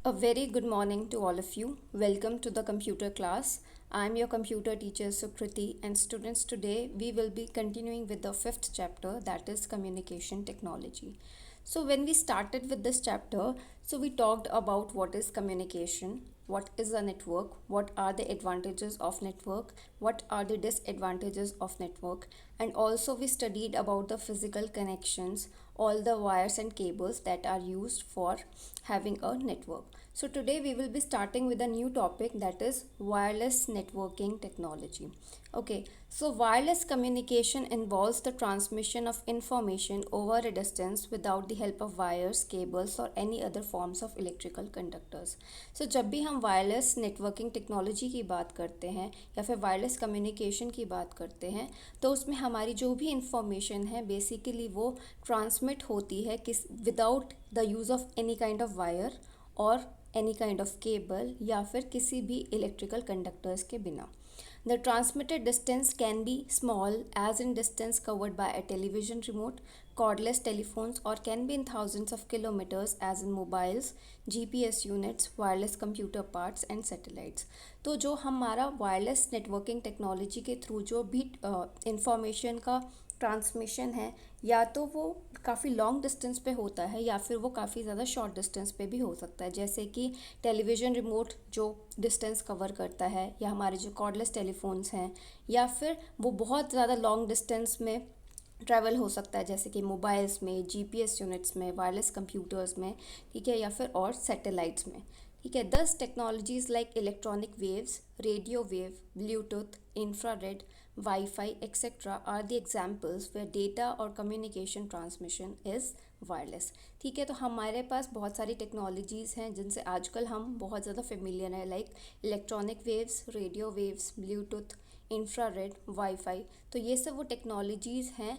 A very good morning to all of you. Welcome to the computer class. I'm your computer teacher Sukriti, and students, today we will be continuing with the fifth chapter, that is communication technology. So when we started with this chapter, we talked about what is communication, what is a network, what are the advantages of network, what are the disadvantages of network, and also we studied about the physical connections, all the wires and cables that are used for having a network. So today we will be starting with a new topic, that is wireless networking technology. Okay, so wireless communication involves the transmission of information over a distance without the help of wires, cables or any other forms of electrical conductors. So जब भी हम wireless networking technology की बात करते हैं या फिर wireless communication की बात करते हैं, तो उसमें हमारी जो भी इंफॉर्मेशन है बेसिकली वो ट्रांसमिट होती है किस without the use of any kind of wire और एनी काइंड ऑफ केबल या फिर किसी भी इलेक्ट्रिकल कंडक्टर्स के बिना. The transmitted distance can be small, as in distance covered by a television remote, cordless telephones, or can be in thousands of kilometers, as in mobiles, GPS units, wireless computer parts and satellites. तो जो हमारा wireless networking technology के through जो भी information का transmission है, या तो वो काफ़ी लॉन्ग डिस्टेंस पे होता है या फिर वो काफ़ी ज़्यादा शॉर्ट डिस्टेंस पे भी हो सकता है. जैसे कि टेलीविज़न रिमोट जो डिस्टेंस कवर करता है, या हमारे जो कॉर्डलेस टेलीफोन्स हैं, या फिर वो बहुत ज़्यादा लॉन्ग डिस्टेंस में ट्रैवल हो सकता है जैसे कि मोबाइल्स में, जीपीएस यूनिट्स में, वायरलेस कंप्यूटर्स में, ठीक है, या फिर और सैटेलाइट्स में. ठीक है, दस technologies like electronic waves, radio wave, Bluetooth, infrared, Wi-Fi, etc. are the examples where data और communication transmission is wireless. ठीक है, तो हमारे पास बहुत सारी टेक्नोलॉजीज़ हैं जिनसे आजकल हम बहुत ज़्यादा फेमिलियर हैं, like electronic waves, radio waves, Bluetooth, infrared, wifi. तो ये सब वो टेक्नोलॉजीज़ हैं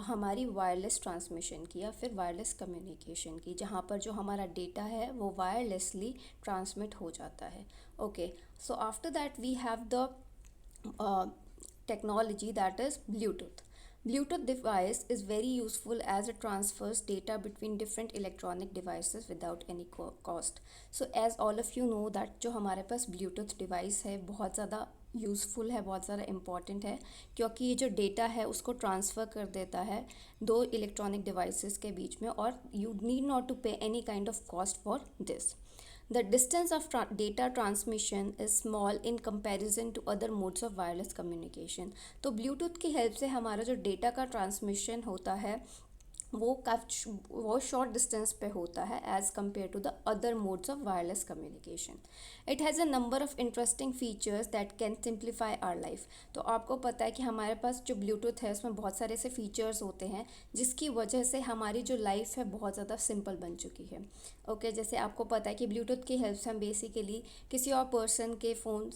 हमारी वायरलेस ट्रांसमिशन की या फिर वायरलेस कम्युनिकेशन की, जहाँ पर जो हमारा डेटा है वो वायरलेसली ट्रांसमिट हो जाता है. Okay, so after that we have the technology, that is Bluetooth. Bluetooth device is very useful as it transfers data between different electronic devices without any cost. So as all of you know that जो हमारे पास Bluetooth device है बहुत ज़्यादा useful है, बहुत ज़्यादा important है, क्योंकि ये जो डेटा है उसको ट्रांसफ़र कर देता है दो इलेक्ट्रॉनिक डिवाइसेस के बीच में, और यू नीड नॉट टू पे any kind of cost for this. The distance of data transmission is small in comparison to other modes of wireless communication. तो ब्लूटूथ की हेल्प से हमारा जो डेटा का ट्रांसमिशन होता है वो शॉर्ट डिस्टेंस पे होता है as compare to the other modes of wireless communication. It has a number of interesting features that can simplify our life. तो आपको पता है कि हमारे पास जो ब्लूटूथ है उसमें बहुत सारे ऐसे फीचर्स होते हैं जिसकी वजह से हमारी जो लाइफ है बहुत ज़्यादा सिंपल बन चुकी है. ओके, जैसे आपको पता है कि ब्लूटूथ की हेल्प से हम बेसिकली किसी और पर्सन के फ़ोन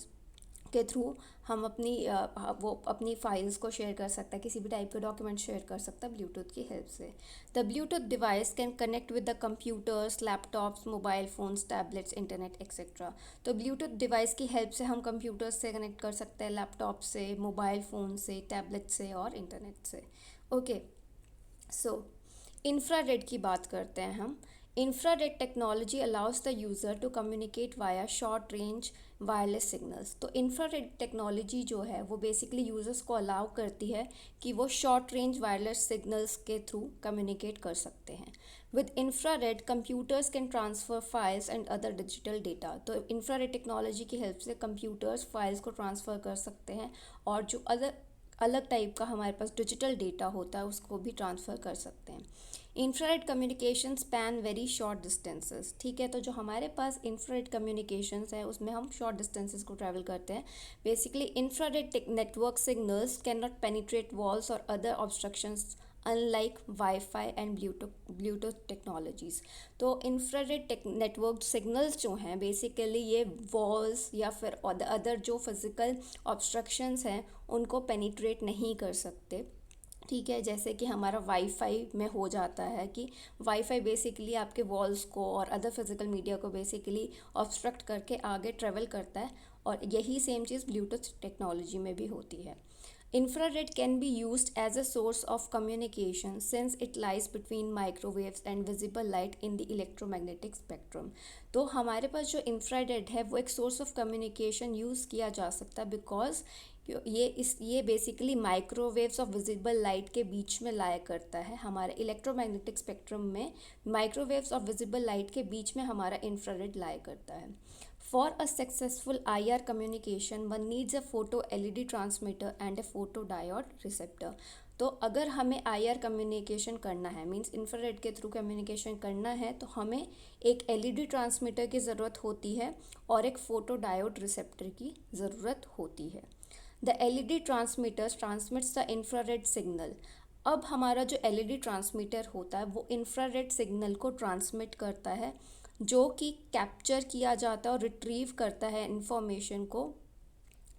के थ्रू हम वो अपनी फाइल्स को शेयर कर सकता है, किसी भी टाइप का डॉक्यूमेंट शेयर कर सकता है ब्लूटूथ की हेल्प से. The Bluetooth device can connect with the computers, laptops, mobile phones, tablets, internet etcetera. तो ब्लूटूथ डिवाइस की हेल्प से हम कंप्यूटर्स से कनेक्ट कर सकते हैं, लैपटॉप से, मोबाइल फ़ोन से, टैबलेट से और इंटरनेट से. ओके, सो इंफ्रारेड की बात करते हैं हम. Infrared technology allows the user to communicate via short range wireless signals. तो इंफ्रारेड टेक्नोलॉजी जो है वो बेसिकली यूज़र्स को अलाउ करती है कि वो शॉर्ट रेंज वायरलेस सिग्नल्स के थ्रू कम्युनिकेट कर सकते हैं. With infrared computers can transfer files and other digital data. तो इंफ्रारेड टेक्नोलॉजी की हेल्प से कंप्यूटर्स फाइल्स को ट्रांसफ़र कर सकते हैं, और जो अलग टाइप का हमारे पास डिजिटल डेटा होता है उसको भी ट्रांसफ़र कर सकते हैं. Infrared communication span very short distances. ठीक है, तो जो हमारे पास इंफ्रारेड कम्युनिकेशंस है उसमें हम शॉर्ट डिस्टेंसेस को ट्रैवल करते हैं. Basically infrared network signals can not penetrate walls और other obstructions unlike wifi and Bluetooth technologies. तो इंफ्रारेड नेटवर्क सिग्नल्स जो हैं बेसिकली ये वॉल्स या फिर अदर जो फिज़िकल ऑब्स्ट्रक्शंस हैं उनको पेनिट्रेट नहीं कर सकते. ठीक है, जैसे कि हमारा वाईफाई में हो जाता है कि वाईफाई बेसिकली आपके वॉल्स को और अदर फिजिकल मीडिया को बेसिकली ऑब्स्ट्रक्ट करके आगे ट्रेवल करता है, और यही सेम चीज़ ब्लूटूथ टेक्नोलॉजी में भी होती है. Infrared can be used as a source of communication since it lies between microwaves and visible light in the electromagnetic spectrum. तो हमारे पास जो इंफ्रारेड है वो एक सोर्स ऑफ कम्युनिकेशन यूज़ किया जा सकता है बिकॉज ये basically microwaves of visible light के बीच में लाया करता है. हमारे इलेक्ट्रोमैग्नेटिक स्पेक्ट्रम में माइक्रोवेव्स ऑफ विजिबल लाइट के बीच में हमारा इंफ्रारेड लाया करता है. For a successful IR communication, one needs a photo LED transmitter and a photodiode receptor. तो अगर हमें IR कम्युनिकेशन करना है मीन्स इंफ्रारेड के थ्रू कम्युनिकेशन करना है तो हमें एक LED ट्रांसमीटर की ज़रूरत होती है और एक फोटोडायोड रिसेप्टर की ज़रूरत होती है. The LED transmitters transmits the infrared signal. अब हमारा जो LED ट्रांसमीटर होता है वो इंफ्रारेड सिग्नल को ट्रांसमिट करता है जो कि कैप्चर किया जाता है और रिट्रीव करता है इंफॉर्मेशन को.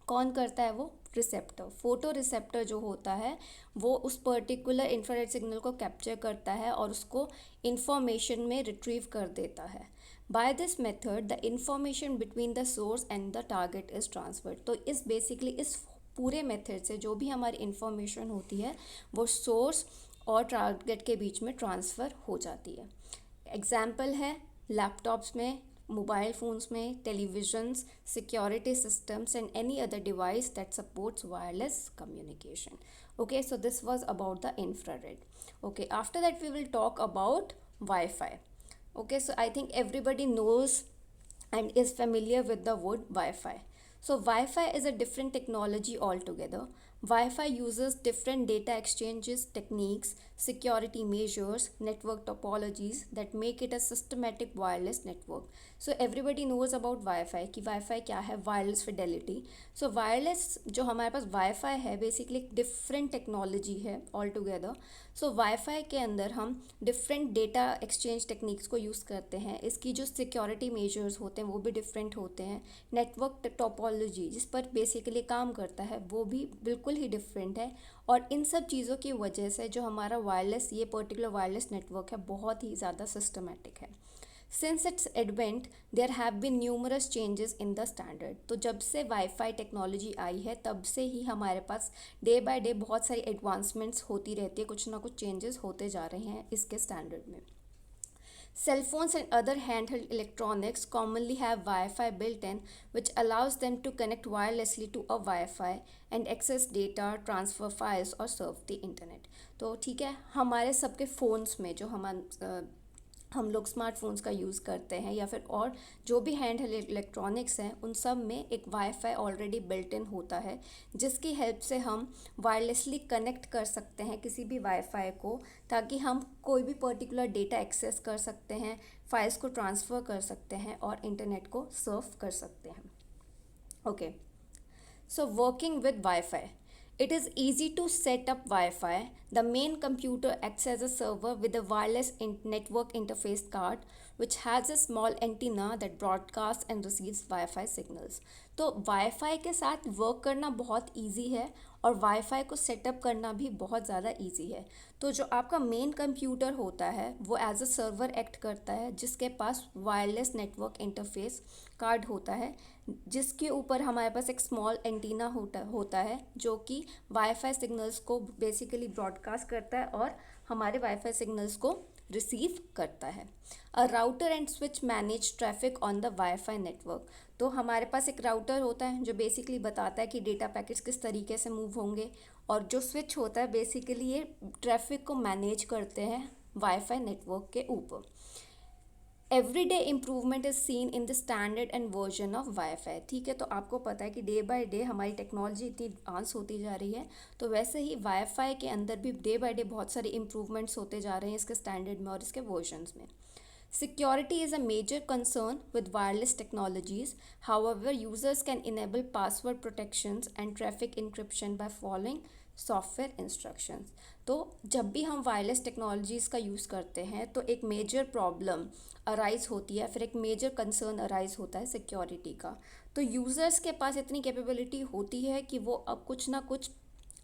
कौन करता है वो? रिसेप्टर. फोटो रिसेप्टर जो होता है वो उस पर्टिकुलर इंफ्रारेड सिग्नल को कैप्चर करता है और उसको इंफॉर्मेशन में रिट्रीव कर देता है. By this method the information between the source and the target is transferred. तो इस पूरे मेथड से जो भी हमारी इंफॉर्मेशन होती है वो सोर्स और टारगेट के बीच में ट्रांसफ़र हो जाती है. एग्जाम्पल है लैपटॉप्स में, मोबाइल फ़ोन्स में, televisions, security systems and any other device that supports wireless communication. Okay, so this was about the infrared. Okay, after that we will talk about Wi-Fi. Okay, so I think everybody knows and is familiar with the word Wi-Fi. So Wi-Fi is a different technology altogether. Wi-Fi uses different data exchanges techniques, security measures, network topologies that make it a systematic wireless network. So everybody knows about Wi-Fi कि Wi-Fi क्या है, wireless fidelity. So wireless जो हमारे पास Wi-Fi है basically एक different technology है altogether. So Wi-Fi के अंदर हम different data exchange techniques को यूज़ करते हैं. इसकी जो security measures होते हैं वो भी different होते हैं. Network topology जिस पर basically काम करता है वो भी बिल्कुल ही डिफरेंट है. और इन सब चीज़ों की वजह से जो हमारा वायरलेस ये पर्टिकुलर वायरलेस नेटवर्क है बहुत ही ज़्यादा सिस्टमेटिक है. Since its advent there have been numerous changes in the standard. तो जब से वाईफाई टेक्नोलॉजी आई है तब से ही हमारे पास डे बाय डे बहुत सारी एडवांसमेंट्स होती रहती है, कुछ ना कुछ चेंजेस होते जा रहे हैं इसके स्टैंडर्ड में. Cell phones and other handheld electronics commonly have Wi-Fi built in, which allows them to connect wirelessly to a Wi-Fi and access data, transfer files और serve the internet. तो ठीक है, हमारे सबके फ़ोन्स में जो हम लोग स्मार्टफोन्स का यूज़ करते हैं या फिर और जो भी हैंड हेल्ड इलेक्ट्रॉनिक्स हैं उन सब में एक वाईफाई ऑलरेडी बिल्ट इन होता है जिसकी हेल्प से हम वायरलेसली कनेक्ट कर सकते हैं किसी भी वाईफाई को, ताकि हम कोई भी पर्टिकुलर डेटा एक्सेस कर सकते हैं, फाइल्स को ट्रांसफ़र कर सकते हैं और इंटरनेट को सर्व कर सकते हैं. Okay, so working with wifi. It is easy to set up Wi-Fi. The main computer acts as a server with a wireless network interface card which has a small antenna that broadcasts and receives Wi-Fi signals. तो Wi-Fi के साथ work करना बहुत easy है और Wi-Fi को setup करना भी बहुत ज़्यादा ईजी है. तो जो आपका मेन कंप्यूटर होता है वो एज अ सर्वर एक्ट करता है जिसके पास वायरलेस नेटवर्क इंटरफेस कार्ड होता है जिसके ऊपर हमारे पास एक स्मॉल एंटीना होता है जो कि वाईफाई सिग्नल्स को बेसिकली ब्रॉडकास्ट करता है और हमारे वाईफाई सिग्नल्स को रिसीव करता है. A router and switch manage traffic on the wifi network. तो हमारे पास एक राउटर होता है जो बेसिकली बताता है कि डेटा पैकेट्स किस तरीके से मूव होंगे और जो स्विच होता है बेसिकली ये ट्रैफिक को मैनेज करते हैं वाईफाई नेटवर्क के ऊपर. Everyday improvement is seen in the standard and version of wifi. ठीक है, तो आपको पता है कि डे बाय डे हमारी टेक्नोलॉजी इतनी एडवांस होती जा रही है तो वैसे ही वाईफाई के अंदर भी डे बाय डे बहुत सारे इम्प्रूवमेंट्स होते जा रहे हैं इसके स्टैंडर्ड में और इसके वर्जन्स में. Security is a major concern with wireless technologies. However, users can enable password protections and traffic encryption by following software instructions. तो जब भी हम वायरलेस टेक्नोलॉजीज़ का यूज़ करते हैं तो एक मेजर प्रॉब्लम अराइज होती है, फिर एक मेजर कंसर्न अराइज होता है सिक्योरिटी का. तो यूज़र्स के पास इतनी कैपेबिलिटी होती है कि वो अब कुछ ना कुछ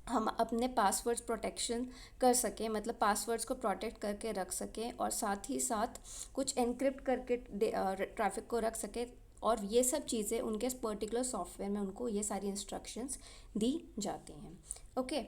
हम अपने पासवर्ड्स प्रोटेक्शन कर सकें, मतलब पासवर्ड्स को प्रोटेक्ट करके रख सकें और साथ ही साथ कुछ एनक्रिप्ट करके ट्रैफिक को रख सकें और ये सब चीज़ें उनके पर्टिकुलर सॉफ्टवेयर में उनको ये सारी इंस्ट्रक्शंस दी जाती हैं. Okay.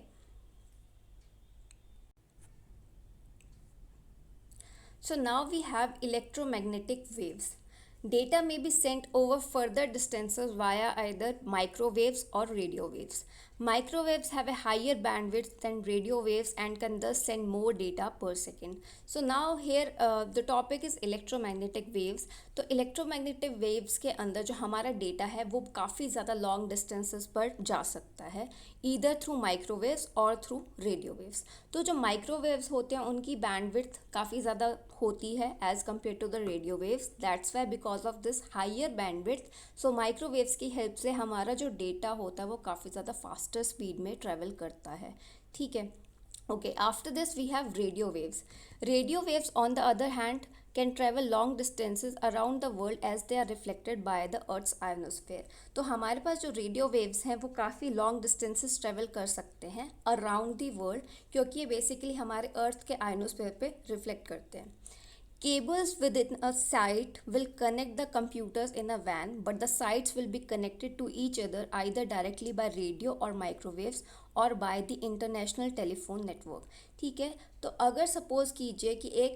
So now we have electromagnetic waves. Data may be sent over further distances via either microwaves or radio waves. Microwaves have a higher bandwidth than radio waves and can thus send more data per second. So now here the topic is electromagnetic waves. तो electromagnetic waves के अंदर जो हमारा data है वो काफ़ी ज़्यादा long distances पर जा सकता है, ईदर थ्रू माइक्रोवेव्स और थ्रू रेडियो वेव्स. तो जो माइक्रोवेव्स होते हैं उनकी बैंडविड्थ काफ़ी ज़्यादा होती है as compare to the radio waves. That's why because of this higher bandwidth, so microwaves की हेल्प से हमारा जो डेटा होता है वो काफ़ी ज़्यादा फास्टर स्पीड में ट्रेवल करता है. ठीक है. Okay, after this we have radio waves. Radio waves on the other hand can travel long distances around the world as they are reflected by the earth's ionosphere. तो हमारे पास जो radio waves हैं वो काफ़ी लॉन्ग डिस्टेंसेस ट्रेवल कर सकते हैं around the world, क्योंकि ये बेसिकली हमारे अर्थ के आयोनोस्फेयर पे रिफ्लेक्ट करते हैं. Cables within a site will connect the computers in a WAN, but the sites will be connected to each other either directly by radio or microwaves और by the international telephone network. ठीक है. तो अगर suppose कीजिए कि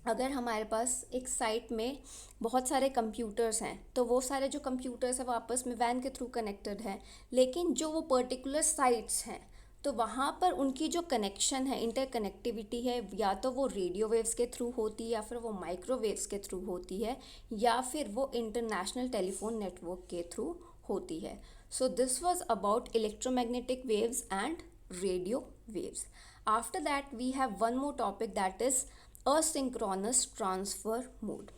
अगर हमारे पास एक साइट में बहुत सारे कंप्यूटर्स हैं, तो वो सारे जो कंप्यूटर्स हैं वो आपस में वैन के थ्रू कनेक्टेड हैं, लेकिन जो वो पर्टिकुलर साइट्स हैं तो वहाँ पर उनकी जो कनेक्शन है, इंटरकनेक्टिविटी है, या तो वो रेडियो वेव्स के थ्रू होती है या फिर वो माइक्रोवेव्स के थ्रू होती है या फिर वो इंटरनेशनल टेलीफोन नेटवर्क के थ्रू होती है. So this was about electromagnetic waves and radio waves. After that we have one more topic that is asynchronous transfer mode.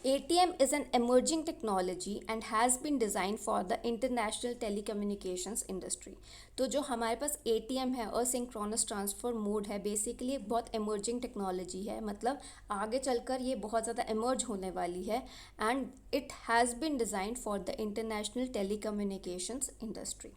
ATM is an emerging technology and has been designed for the international telecommunications industry. तो जो हमारे पास ATM है, asynchronous transfer mode है, basically एक बहुत emerging technology है, मतलब आगे चलकर ये बहुत ज़्यादा emerge होने वाली है, and it has been designed for the international telecommunications industry.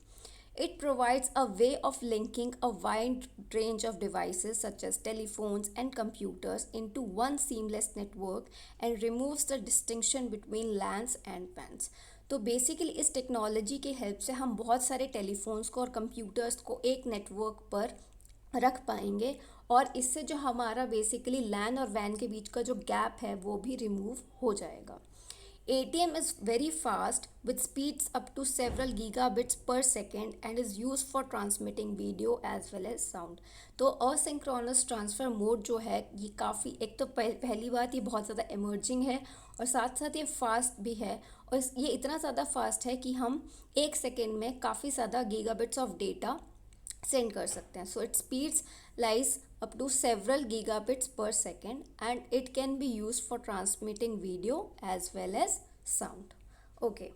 It provides a way of linking a wide range of devices such as telephones and computers into one seamless network and removes the distinction between LANs and WANs. तो basically इस technology के help से हम बहुत सारे telephones को और computers को एक नेटवर्क पर रख पाएंगे और इससे जो हमारा बेसिकली लैन और वैन के बीच का जो गैप है वो भी रिमूव हो जाएगा. ATM is very fast with speeds up to several gigabits per second and is used for transmitting video as well as sound. तो asynchronous transfer mode जो है ये काफ़ी, एक तो पहली बात ये बहुत ज़्यादा emerging है और साथ साथ ये फास्ट भी है, और ये इतना ज़्यादा फास्ट है कि हम एक सेकेंड में काफ़ी ज़्यादा गीगाबिट्स ऑफ डेटा सेंड कर सकते हैं. So it speeds lies up to several gigabits per second and it can be used for transmitting video as well as sound. Okay.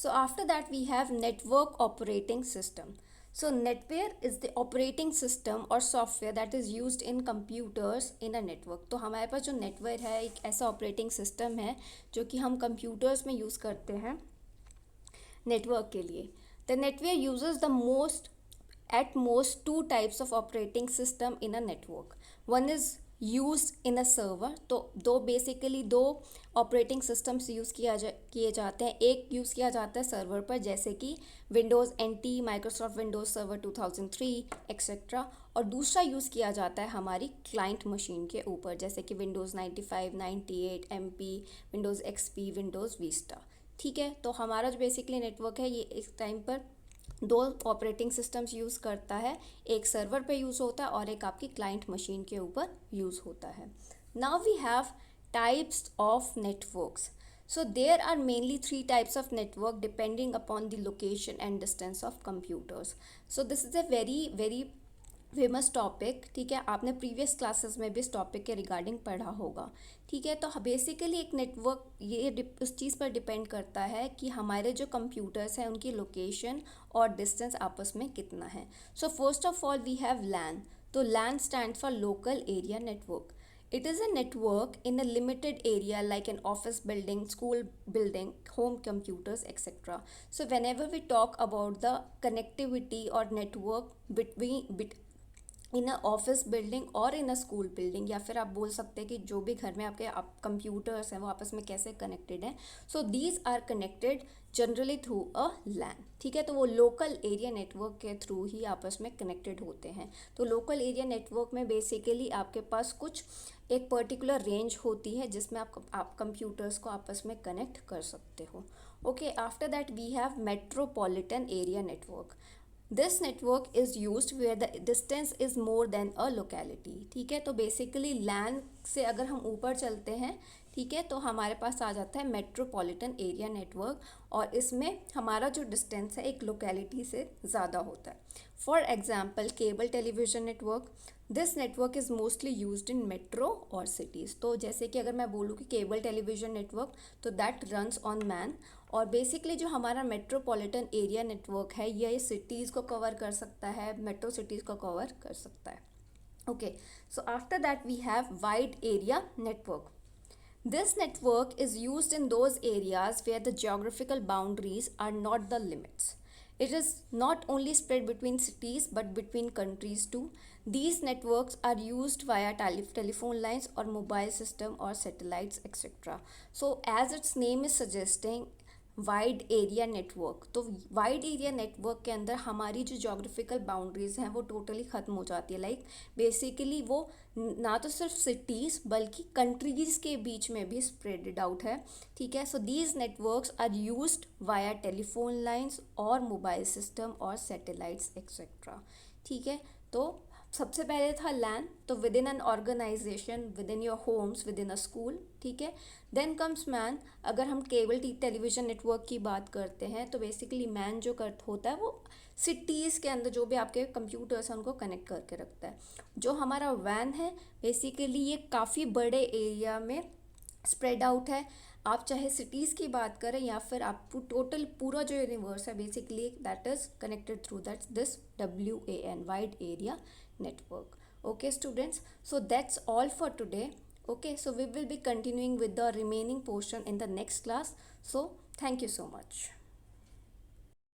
So after that we have network operating system. So netware is the operating system or software that is used in computers in a network. तो हमारे पास जो netware है एक ऐसा operating system है जो कि हम computers में use करते हैं network के लिए. The netware uses the at most two types of operating system in a network. One is used in a server. तो बेसिकली दो ऑपरेटिंग सिस्टम्स यूज़ किए जाते हैं. एक यूज़ किया जाता है सर्वर पर जैसे कि Windows NT, Microsoft Windows server 2003 etcetera, और दूसरा यूज़ किया जाता है हमारी क्लाइंट मशीन के ऊपर जैसे कि Windows 95, 98, MP, Windows XP, Windows Vista. ठीक है. तो हमारा जो बेसिकली नेटवर्क है ये इस टाइम पर दो ऑपरेटिंग सिस्टम्स यूज़ करता है, एक सर्वर पे यूज़ होता है और एक आपकी क्लाइंट मशीन के ऊपर यूज़ होता है. Now we have types of networks. So there are mainly three types of network depending upon the location and distance of computers. So this is a very famous topic. ठीक है. आपने previous classes में भी इस topic के regarding पढ़ा होगा. ठीक है. तो बेसिकली एक नेटवर्क ये उस चीज़ पर डिपेंड करता है कि हमारे जो कंप्यूटर्स हैं उनकी लोकेशन और डिस्टेंस आपस में कितना है. So first of all we have LAN. तो LAN stand for local area network. It is a network in a limited area like an office building, school building, home computers, etc. So whenever we talk about the connectivity or network in a office building और इन a school building, या फिर आप बोल सकते हैं कि जो भी घर में आपके कंप्यूटर्स हैं वो आपस में कैसे कनेक्टेड हैं. So these are connected generally through a LAN. ठीक है, तो वो लोकल एरिया नेटवर्क के थ्रू ही आपस में कनेक्टेड होते हैं. तो लोकल एरिया नेटवर्क में बेसिकली आपके पास कुछ एक पर्टिकुलर रेंज होती है जिसमें आप कंप्यूटर्स को आपस में कनेक्ट कर सकते हो. Okay, after that we have metropolitan area network. This network is use where the distance is more than a locality. ठीक है, तो बेसिकली लैन से अगर हम ऊपर चलते हैं, ठीक है, तो हमारे पास आ जाता है मेट्रोपॉलिटन एरिया नेटवर्क, और इसमें हमारा जो डिस्टेंस है एक लोकेलिटी से ज़्यादा होता है. For example cable television network. This network is mostly used in metro और सिटीज़. तो जैसे कि अगर मैं बोलूँ कि केबल टेलीविज़न नेटवर्क, तो दैट रन्स ऑन मैन. और बेसिकली जो हमारा मेट्रोपॉलिटन एरिया नेटवर्क है ये सिटीज़ को कवर कर सकता है, मेट्रो सिटीज़ को कवर कर सकता है. Okay, so after that we have wide area network. This network is used in those areas where the geographical boundaries are not the limits. It is not only spread between cities but between countries too. These networks are used via telephone lines or mobile system or satellites, etc. So, as its name is suggesting, wide area network, तो wide area network के अंदर हमारी जो geographical boundaries हैं वो totally ख़त्म हो जाती है. लाइक बेसिकली वो ना तो सिर्फ सिटीज़ बल्कि कंट्रीज़ के बीच में भी स्प्रेड आउट है. ठीक है, so these networks are used via telephone lines और मोबाइल सिस्टम और सैटेलाइट्स एक्सेट्रा. ठीक है, तो सबसे पहले था लैन, तो within an organization, within your homes, within a school. ठीक है, देन कम्स मैन. अगर हम केबल टेलीविज़न नेटवर्क की बात करते हैं तो बेसिकली मैन जो कर होता है वो सिटीज़ के अंदर जो भी आपके कंप्यूटर्स हैं उनको कनेक्ट करके रखता है. जो हमारा वैन है बेसिकली ये काफ़ी बड़े एरिया में स्प्रेड आउट है. आप चाहे सिटीज़ की बात करें या फिर आप टोटल पूरा जो यूनिवर्स है basically that is connected through that this WAN wide area network. Okay students, so that's all for today. Okay, so we will be continuing with the remaining portion in the next class. So thank you so much.